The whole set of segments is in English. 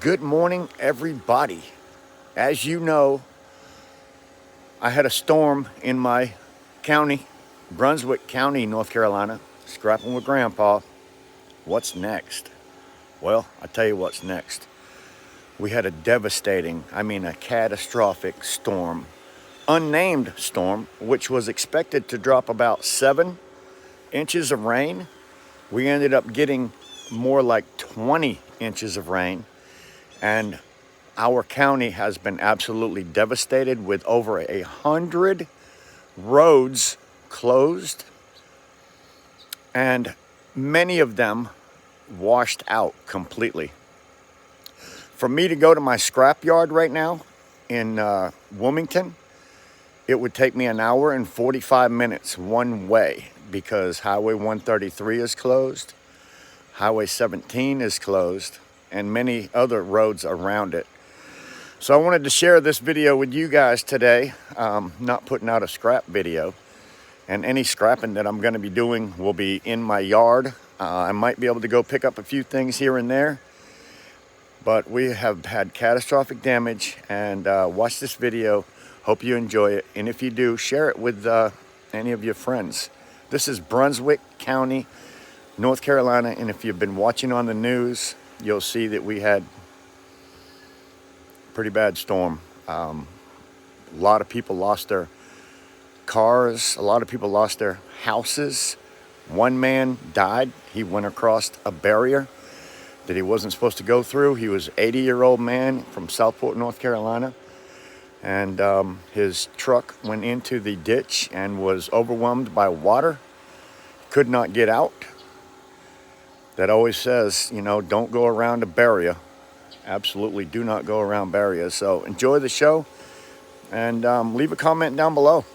Good morning, everybody. As you know, I had a storm in my county, Brunswick County, North Carolina, scrapping with Grandpa. What's next? Well, I'll tell you what's next. We had a a catastrophic storm, unnamed storm, which was expected to drop about 7 inches of rain. We ended up getting more like 20 inches of rain. And our county has been absolutely devastated with over 100 roads closed and many of them washed out completely. For me to go to my scrap yard right now in Wilmington, it would take me an hour and 45 minutes one way because Highway 133 is closed, Highway 17 is closed, and many other roads around it. So I wanted to share this video with you guys today. Not putting out a scrap video, and any scrapping that I'm going to be doing will be in my yard. I might be able to go pick up a few things here and there, but we have had catastrophic damage. And watch this video. Hope you enjoy it, and if you do, share it with any of your friends. This is Brunswick County, North Carolina, and if you've been watching on the news, you'll see that we had a pretty bad storm. A lot of people lost their cars. A lot of people lost their houses. One man died. He went across a barrier that he wasn't supposed to go through. He was an 80-year-old man from Southport, North Carolina. And his truck went into the ditch and was overwhelmed by water. Could not get out. That always says, don't go around a barrier. Absolutely do not go around barriers. So enjoy the show and leave a comment down below.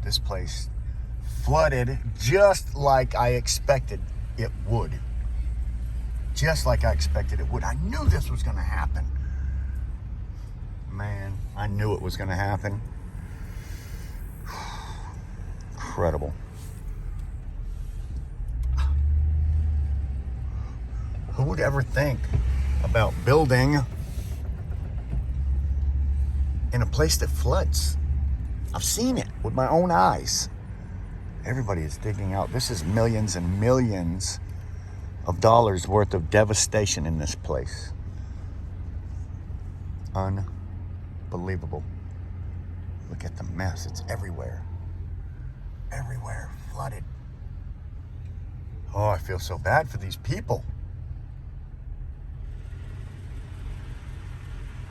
This place flooded just like I expected it would. Just like I expected it would. I knew this was going to happen. Man, I knew it was going to happen. Incredible. Who would ever think about building in a place that floods? I've seen it with my own eyes. Everybody is digging out. This is millions and millions of dollars worth of devastation in this place. Unbelievable. Look at the mess. It's everywhere. Everywhere. Flooded. Oh, I feel so bad for these people.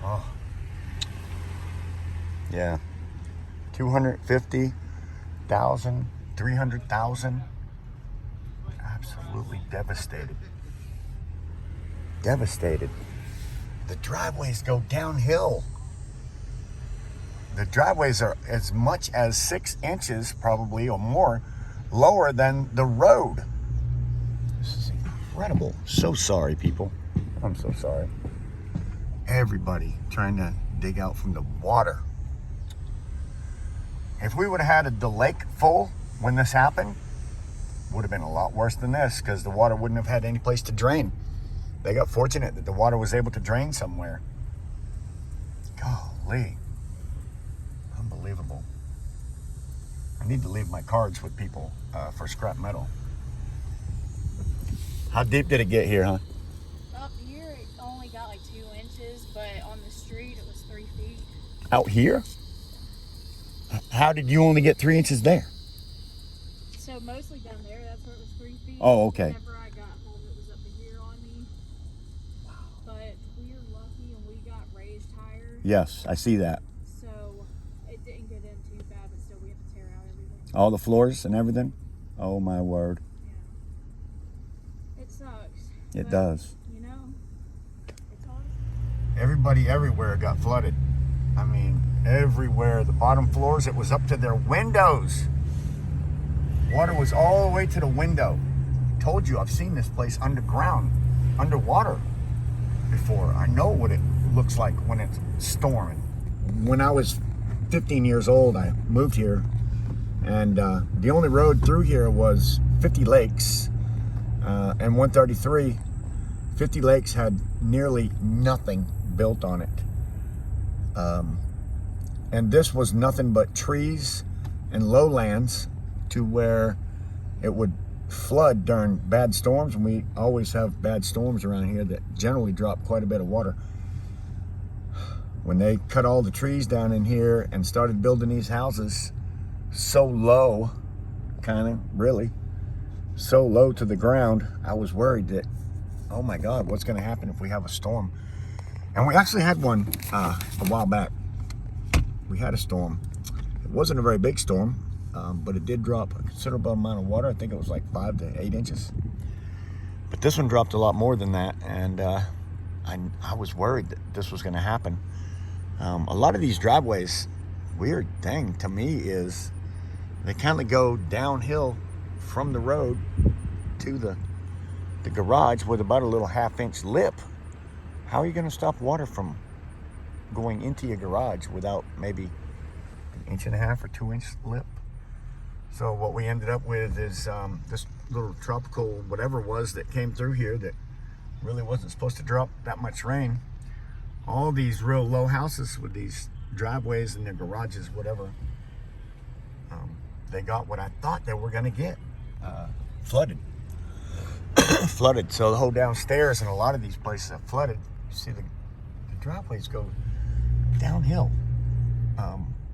Oh. Yeah. 250,000, 300,000. Absolutely devastated. Devastated. The driveways go downhill. The driveways are as much as 6 inches, probably, or more, lower than the road. This is incredible. So sorry, people. I'm so sorry. Everybody trying to dig out from the water. If we would have had the lake full when this happened, would have been a lot worse than this, because the water wouldn't have had any place to drain. They got fortunate that the water was able to drain somewhere. Golly. Unbelievable. I need to leave my cards with people for scrap metal. How deep did it get here, huh? Up here, it only got like 2 inches, but on the street, it was 3 feet. Out here? How did you only get 3 inches there? So mostly down there, that's where it was 3 feet. Oh, okay. Whenever I got home, it was up to here on me. Wow. But we were lucky and we got raised higher. Yes, I see that. So it didn't get in too bad, but still we had to tear out everything. All the floors and everything? Oh, my word. Yeah. It sucks. It does. You know, it's hard. Everybody everywhere got flooded. I mean, everywhere. The bottom floors, it was up to their windows. Water was all the way to the window. I told you, I've seen this place underground, underwater before. I know what it looks like when it's storming. When I was 15 years old, I moved here, and the only road through here was 50 Lakes and 133. 50 Lakes had nearly nothing built on it. And this was nothing but trees and lowlands, to where it would flood during bad storms, and we always have bad storms around here that generally drop quite a bit of water. When they cut all the trees down in here and started building these houses so low, kind of, really, so low to the ground, I was worried that, oh my God, what's going to happen if we have a storm? And we actually had one a while back. We had a storm. It wasn't a very big storm, but it did drop a considerable amount of water. I think it was like 5 to 8 inches. But this one dropped a lot more than that, and I was worried that this was going to happen. A lot of these driveways, weird thing to me is they kind of go downhill from the road to the garage with about a little 1/2 inch lip. How are you going to stop water from going into your garage without maybe 1.5 inch or 2 inch lip? So what we ended up with is this little tropical whatever it was that came through here that really wasn't supposed to drop that much rain. All these real low houses with these driveways and their garages, whatever, they got what I thought they were going to get, flooded. Flooded. So the whole downstairs and a lot of these places have flooded. You see the driveways go downhill.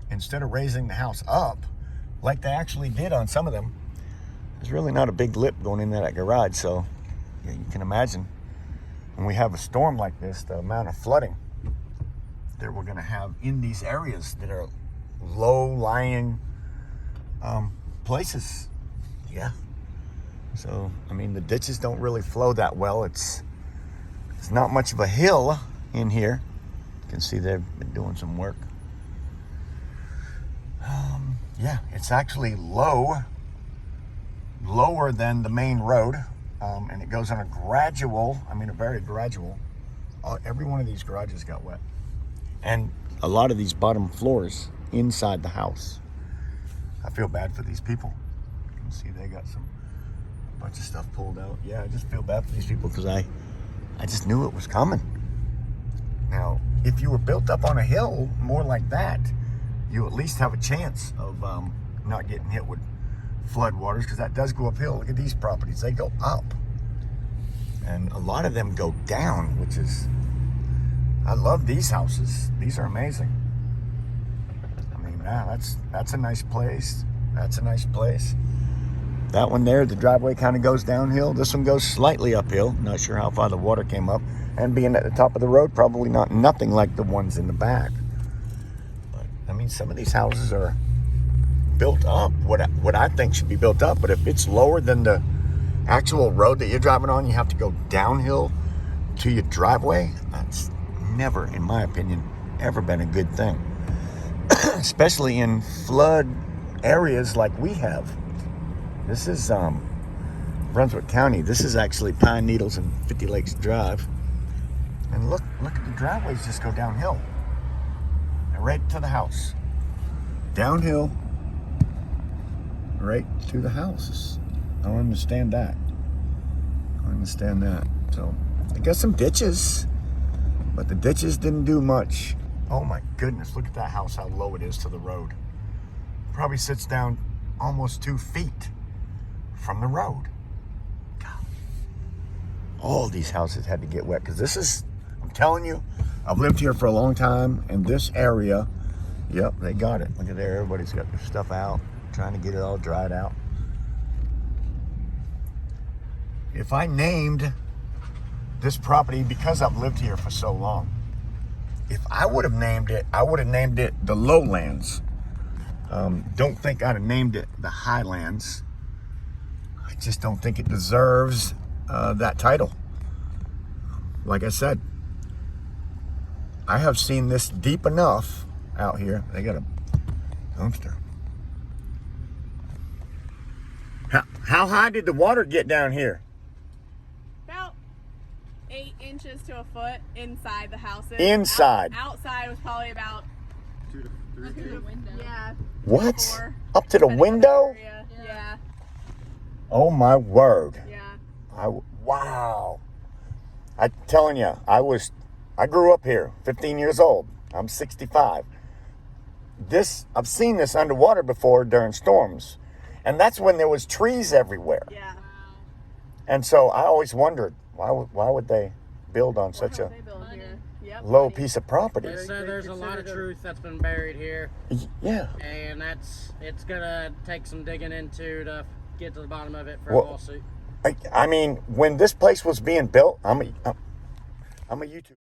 Instead of raising the house up, like they actually did on some of them, there's really not a big lip going into that garage. So yeah, you can imagine when we have a storm like this, the amount of flooding that we're going to have in these areas that are low-lying places. Yeah. So, I mean, the ditches don't really flow that well. It's not much of a hill in here. You can see they've been doing some work. Yeah, it's actually lower than the main road, and it goes on a gradual, a very gradual. Every one of these garages got wet, and a lot of these bottom floors inside the house. I feel bad for these people. You can see they got a bunch of stuff pulled out. Yeah, I just feel bad for these people because I just knew it was coming. Now, if you were built up on a hill more like that, you at least have a chance of not getting hit with flood waters, because that does go uphill. Look at these properties, they go up, and a lot of them go down, which is, I love these houses. These are amazing. That's a nice place. That's a nice place. That one there, the driveway kind of goes downhill. This one goes slightly uphill. Not sure how far the water came up, and being at the top of the road, probably nothing like the ones in the back. But some of these houses are built up, what I think should be built up, but if it's lower than the actual road that you're driving on, you have to go downhill to your driveway. That's never, in my opinion, ever been a good thing. Especially in flood areas like we have. This is Brunswick County. This is actually Pine Needles and 50 Lakes Drive. And look at the driveways just go downhill. Right to the house. Downhill. Right to the houses. I don't understand that. So, I got some ditches, but the ditches didn't do much. Oh my goodness, look at that house, how low it is to the road. Probably sits down almost 2 feet from the road. God. All these houses had to get wet, because this is, I'm telling you, I've lived here for a long time, and this area, yep, they got it. Look at there, everybody's got their stuff out, trying to get it all dried out. If I named this property, because I've lived here for so long, if I would have named it, I would have named it the Lowlands. Don't think I'd have named it the Highlands. I just don't think it deserves that title. Like I said, I have seen this deep enough out here. They got a dumpster. How high did the water get down here? About 8 inches to a foot inside the houses. Inside. Outside was probably about 2 to 3 feet. Yeah. What? 4. Up to the window? Yeah. Oh my word. Yeah. Wow. I'm telling you, I grew up here, 15 years old. I'm 65. I've seen this underwater before during storms. And that's when there was trees everywhere. Yeah. And so I always wondered, why would they build on such a low piece of property? So there's a lot of truth that's been buried here. Yeah. And it's gonna take some digging into to get to the bottom of it for a lawsuit. I mean, when this place was being built, I'm a YouTuber.